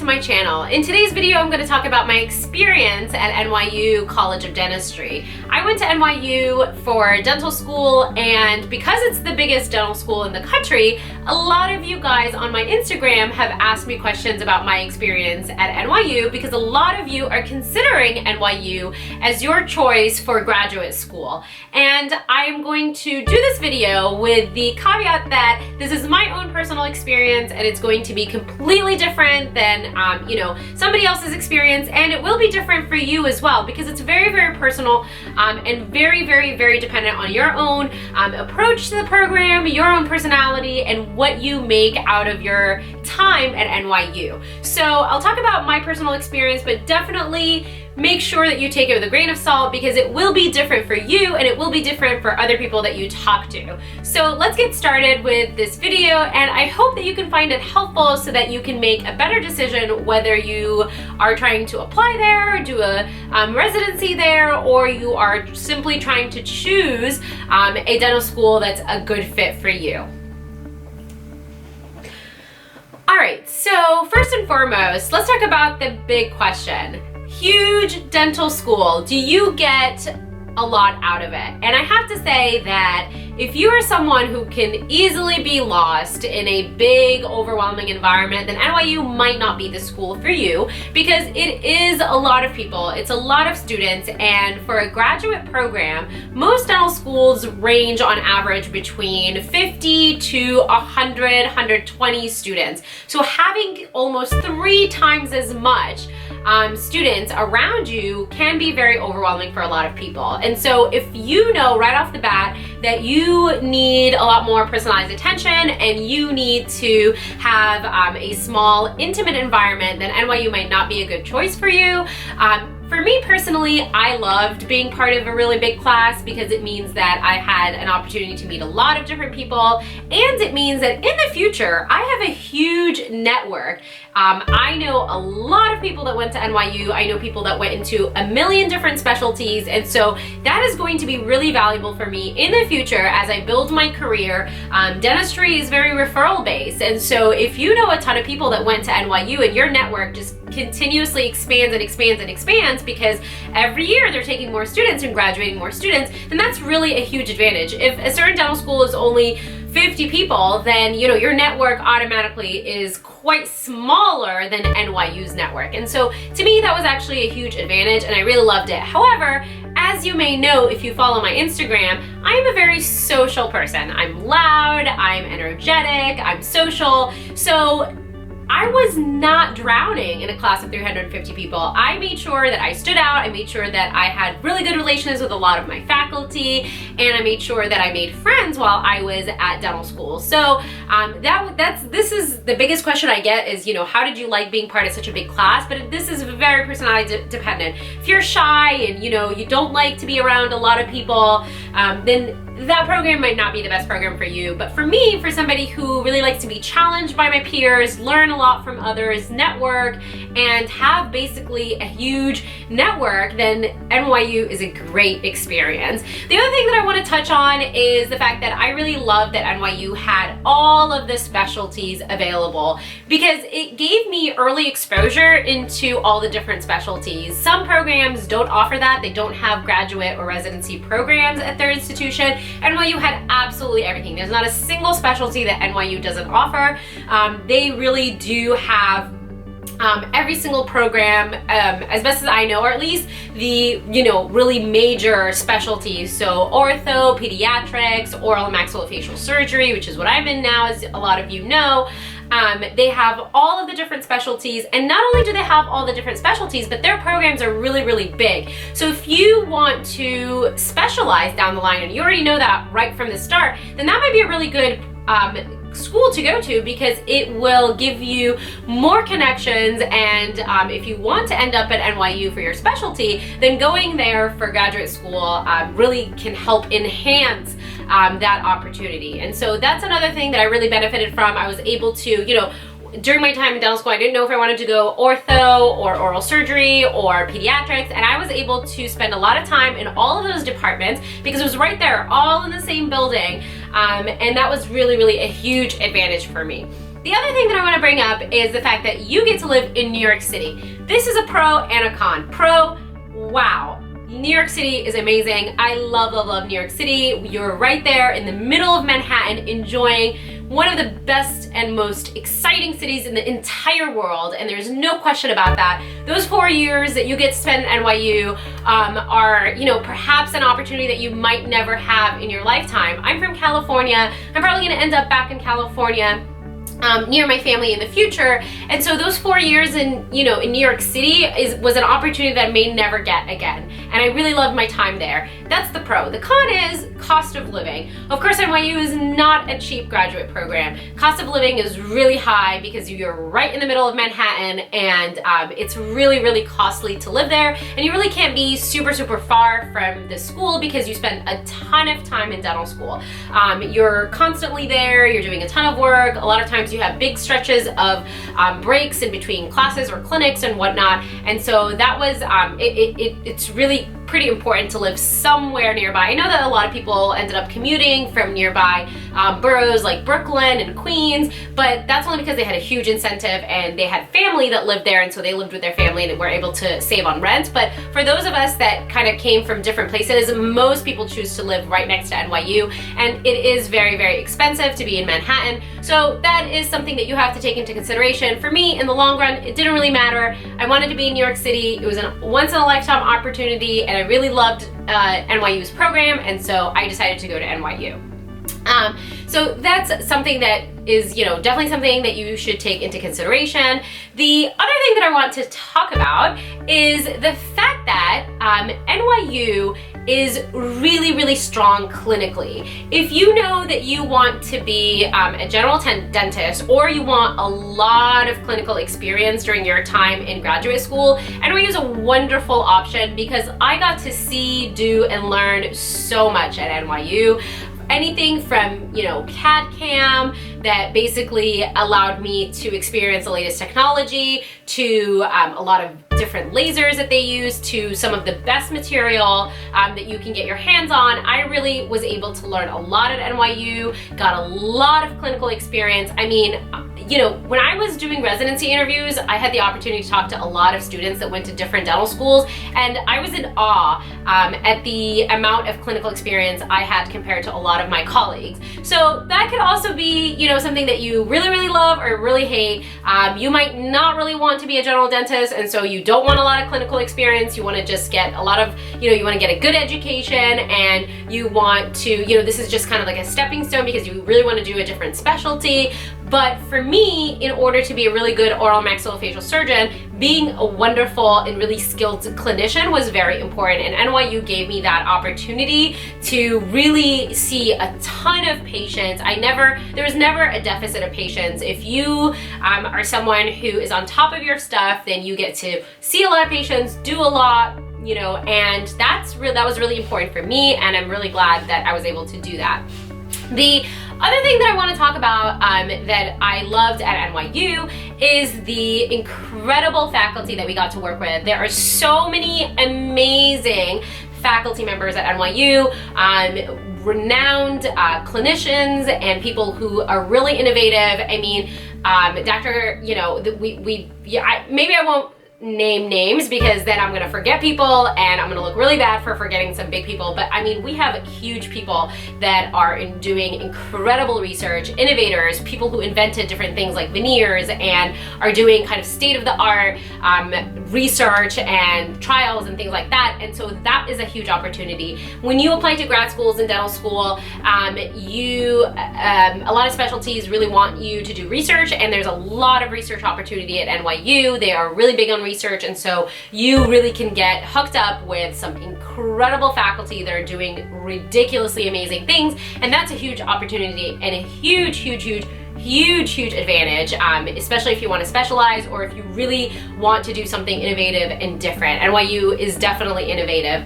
my channel. In today's video, I'm going to talk about my experience at NYU College of Dentistry. I went to NYU for dental school, and because it's the biggest dental school in the country, a lot of you guys on my Instagram have asked me questions about my experience at NYU because a lot of you are considering NYU as your choice for graduate school. And I'm going to do this video with the caveat that this is my own personal experience and it's going to be completely different than somebody else's experience, and it will be different for you as well because it's very, very personal and very, very, very dependent on your own approach to the program, your own personality, and what you make out of your time at NYU. So I'll talk about my personal experience, but definitely make sure that you take it with a grain of salt because it will be different for you and it will be different for other people that you talk to. So let's get started with this video, and I hope that you can find it helpful so that you can make a better decision whether you are trying to apply there, do a residency there, or you are simply trying to choose a dental school that's a good fit for you. All right, so first and foremost, let's talk about the big question. Huge dental school, do you get a lot out of it? And I have to say that if you are someone who can easily be lost in a big, overwhelming environment, then NYU might not be the school for you because it is a lot of people, it's a lot of students, and for a graduate program, most dental schools range on average between 50 to 100, 120 students. So having almost 3 times as much students around you can be very overwhelming for a lot of people. And so if you know right off the bat that you need a lot more personalized attention and you need to have a small, intimate environment, then NYU might not be a good choice for you. For me personally, I loved being part of a really big class because it means that I had an opportunity to meet a lot of different people, and it means that in the future, I have a huge network. I know a lot of people that went to NYU. I know people that went into a million different specialties, and so that is going to be really valuable for me in the future as I build my career. Dentistry is very referral based, and so if you know a ton of people that went to NYU and your network just continuously expands and expands and expands because every year they're taking more students and graduating more students, then that's really a huge advantage. If a certain dental school is only 50 people, then your network automatically is quite smaller than NYU's network. And so to me, that was actually a huge advantage and I really loved it. However, as you may know, if you follow my Instagram, I am a very social person. I'm loud, I'm energetic, I'm social. So I was not drowning in a class of 350 people. I made sure that I stood out, I made sure that I had really good relations with a lot of my faculty, and I made sure that I made friends while I was at dental school. So this is the biggest question I get is, how did you like being part of such a big class? But this is very personality dependent. If you're shy and you don't like to be around a lot of people, then that program might not be the best program for you. But for me, for somebody who really likes to be challenged by my peers, learn a lot from others, network, and have basically a huge network, then NYU is a great experience. The other thing that I want to touch on is the fact that I really loved that NYU had all of the specialties available because it gave me early exposure into all the different specialties. Some programs don't offer that. They don't have graduate or residency programs at their institution. NYU had absolutely everything. There's not a single specialty that NYU doesn't offer. They really do have every single program, as best as I know, or at least the really major specialties. So ortho, pediatrics, oral maxillofacial surgery, which is what I'm in now, as a lot of you know. They have all of the different specialties, and not only do they have all the different specialties, but their programs are really, really big. So if you want to specialize down the line, and you already know that right from the start, then that might be a really good school to go to because it will give you more connections, and if you want to end up at NYU for your specialty, then going there for graduate school really can help enhance that opportunity. And so that's another thing that I really benefited from. I was able to, during my time in dental school, I didn't know if I wanted to go ortho or oral surgery or pediatrics, and I was able to spend a lot of time in all of those departments because it was right there, all in the same building, and that was really, really a huge advantage for me. The other thing that I want to bring up is the fact that you get to live in New York City. This is a pro and a con. Pro, wow. New York City is amazing. I love, love, love New York City. You're right there in the middle of Manhattan enjoying one of the best and most exciting cities in the entire world, and there's no question about that. Those 4 years that you get to spend at NYU are, you know, perhaps an opportunity that you might never have in your lifetime. I'm from California. I'm probably gonna end up back in California near my family in the future, and so those 4 years in New York City was an opportunity that I may never get again, and I really loved my time there. That's the pro. The con is cost of living. Of course, NYU is not a cheap graduate program. Cost of living is really high because you're right in the middle of Manhattan, and it's really, really costly to live there, and you really can't be super, super far from the school because you spend a ton of time in dental school. You're constantly there, you're doing a ton of work. A lot of times you have big stretches of breaks in between classes or clinics and whatnot, and so that was it's really pretty important to live somewhere nearby. I know that a lot of people ended up commuting from nearby boroughs like Brooklyn and Queens, but that's only because they had a huge incentive and they had family that lived there, and so they lived with their family and were able to save on rent. But for those of us that kind of came from different places, most people choose to live right next to NYU, and it is very, very expensive to be in Manhattan. So that is something that you have to take into consideration. For me, in the long run, it didn't really matter. I wanted to be in New York City. It was a once-in-a-lifetime opportunity, and I really loved NYU's program, and so I decided to go to NYU. So that's something that is, definitely something that you should take into consideration. The other thing that I want to talk about is the fact that NYU is really, really strong clinically. If you know that you want to be a general dentist, or you want a lot of clinical experience during your time in graduate school, NYU is a wonderful option because I got to see, do, and learn so much at NYU. Anything from, CAD/CAM that basically allowed me to experience the latest technology, to a lot of different lasers that they use, to some of the best material that you can get your hands on. I really was able to learn a lot at NYU, got a lot of clinical experience. I mean, when I was doing residency interviews, I had the opportunity to talk to a lot of students that went to different dental schools, and I was in awe at the amount of clinical experience I had compared to a lot of my colleagues. So that could also be, something that you really, really love or really hate. You might not really want to be a general dentist, and so you don't want a lot of clinical experience. You want to just get a lot of, you want to get a good education, and you want to, this is just kind of like a stepping stone because you really want to do a different specialty. But for me, in order to be a really good oral maxillofacial surgeon, being a wonderful and really skilled clinician was very important, and NYU gave me that opportunity to really see a ton of patients. There was never a deficit of patients. If you are someone who is on top of your stuff, then you get to see a lot of patients, do a lot, and that was really important for me, and I'm really glad that I was able to do that. The other thing that I want to talk about that I loved at NYU is the incredible faculty that we got to work with. There are so many amazing faculty members at NYU, renowned clinicians and people who are really innovative. I mean, maybe I won't name names because then I'm gonna forget people and I'm gonna look really bad for forgetting some big people, but I mean, we have huge people that are doing incredible research, innovators, people who invented different things like veneers and are doing kind of state-of-the-art research and trials and things like that, and so that is a huge opportunity. When you apply to grad schools and dental school, a lot of specialties really want you to do research, and there's a lot of research opportunity at NYU. They are really big on research, and so you really can get hooked up with some incredible faculty that are doing ridiculously amazing things, and that's a huge opportunity and a huge advantage, especially if you want to specialize or if you really want to do something innovative and different. NYU is definitely innovative.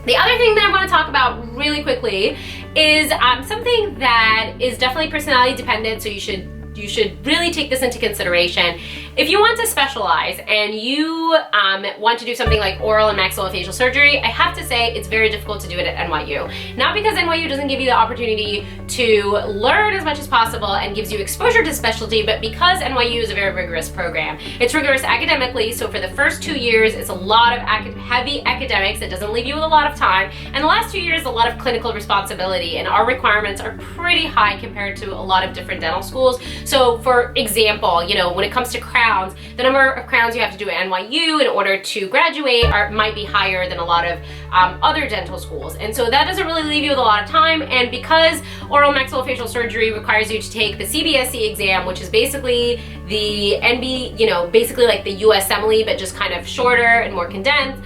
The other thing that I want to talk about really quickly is something that is definitely personality dependent, so you should you should really take this into consideration. If you want to specialize and you want to do something like oral and maxillofacial surgery, I have to say it's very difficult to do it at NYU. Not because NYU doesn't give you the opportunity to learn as much as possible and gives you exposure to specialty, but because NYU is a very rigorous program. It's rigorous academically, so for the first 2 years, it's a lot of heavy academics that doesn't leave you with a lot of time, and the last 2 years, a lot of clinical responsibility, and our requirements are pretty high compared to a lot of different dental schools. So for example, you know, when it comes to crowns, the number of crowns you have to do at NYU in order to graduate might be higher than a lot of other dental schools. And so that doesn't really leave you with a lot of time. And because oral maxillofacial surgery requires you to take the CBSE exam, which is basically the NB, you know, basically like the USMLE, but just kind of shorter and more condensed,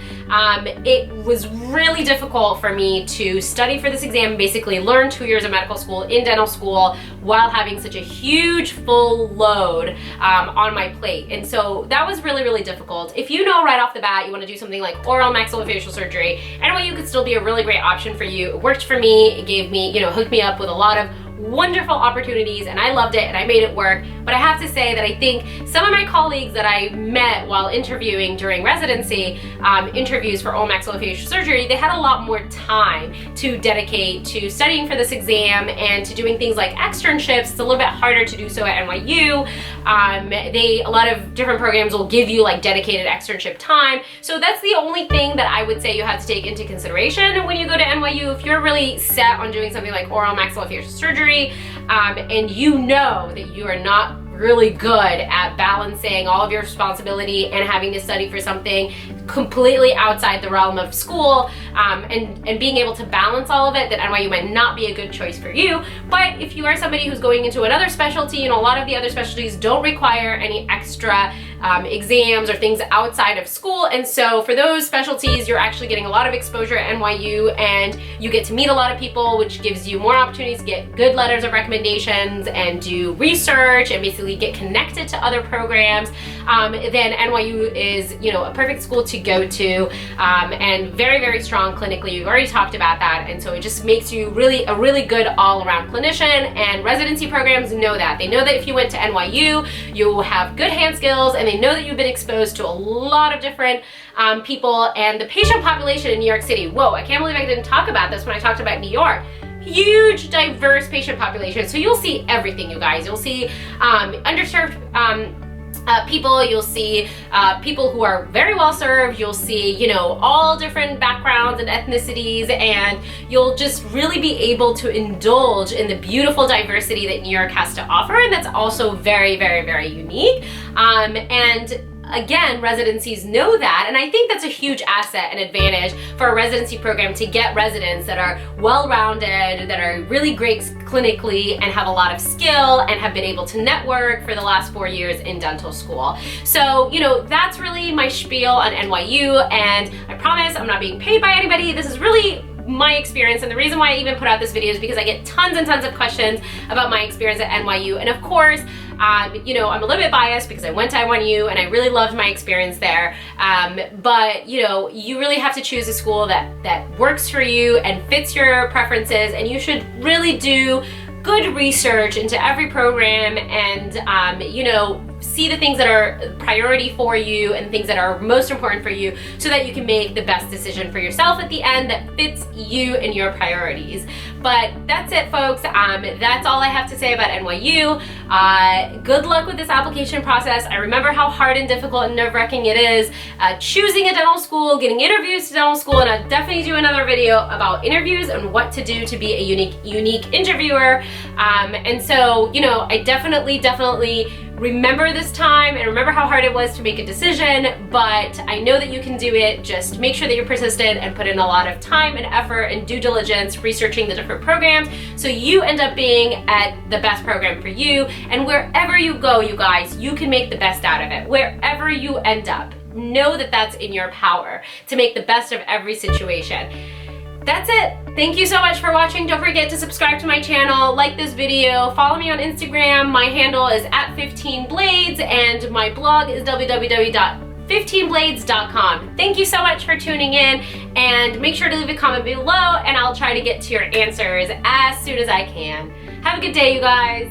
it was really difficult for me to study for this exam, basically learn 2 years of medical school in dental school while having such a huge full load on my plate. And so that was really, really difficult. If you know right off the bat you want to do something like oral maxillofacial surgery, NYU could still be a really great option for you. It worked for me. It gave me, you know, hooked me up with a lot of wonderful opportunities, and I loved it and I made it work. But I have to say that I think some of my colleagues that I met while interviewing during residency interviews for oral maxillofacial surgery, they had a lot more time to dedicate to studying for this exam and to doing things like externships. It's a little bit harder to do so at NYU. A lot of different programs will give you like dedicated externship time. So that's the only thing that I would say you have to take into consideration when you go to NYU. If you're really set on doing something like oral maxillofacial surgery, and you know that you are not really good at balancing all of your responsibility and having to study for something completely outside the realm of school, and being able to balance all of it, that NYU might not be a good choice for you. But if you are somebody who's going into another specialty, you know, a lot of the other specialties don't require any extra exams or things outside of school, and so for those specialties you're actually getting a lot of exposure at NYU, and you get to meet a lot of people, which gives you more opportunities to get good letters of recommendations and do research and basically get connected to other programs. Then NYU is, you know, a perfect school to go to, and very, very strong clinically. We've already talked about that, and so it just makes you really a really good all-around clinician, and residency programs know that. They know that if you went to NYU, you will have good hand skills, and they know that you've been exposed to a lot of different people. And the patient population in New York City, whoa, I can't believe I didn't talk about this when I talked about New York. Huge, diverse patient population. So you'll see everything, you guys. You'll see underserved people, you'll see people who are very well served, you'll see, you know, all different backgrounds and ethnicities, and you'll just really be able to indulge in the beautiful diversity that New York has to offer, and that's also very, very, very unique. And again, residencies know that, and I think that's a huge asset and advantage for a residency program, to get residents that are well-rounded, that are really great clinically and have a lot of skill and have been able to network for the last 4 years in dental school. So, you know, that's really my spiel on NYU, and I promise I'm not being paid by anybody. This is really my experience, and the reason why I even put out this video is because I get tons and tons of questions about my experience at NYU. And of course, you know, I'm a little bit biased because I went to NYU and I really loved my experience there. But you know, you really have to choose a school that works for you and fits your preferences, and you should really do good research into every program, and you know, see the things that are priority for you and things that are most important for you, so that you can make the best decision for yourself at the end that fits you and your priorities. But that's it, folks. That's all I have to say about NYU. Good luck with this application process. I remember how hard and difficult and nerve-wracking it is choosing a dental school, getting interviews to dental school, and I'll definitely do another video about interviews and what to do to be a unique interviewer. And so, you know, I definitely remember this time and remember how hard it was to make a decision, but I know that you can do it. Just make sure that you're persistent and put in a lot of time and effort and due diligence researching the different programs, so you end up being at the best program for you. And wherever you go, you guys, you can make the best out of it. Wherever you end up, know that that's in your power to make the best of every situation. That's it. Thank you so much for watching. Don't forget to subscribe to my channel, like this video, follow me on Instagram. My handle is @15blades, and my blog is www.15blades.com. Thank you so much for tuning in, and make sure to leave a comment below, and I'll try to get to your answers as soon as I can. Have a good day, you guys.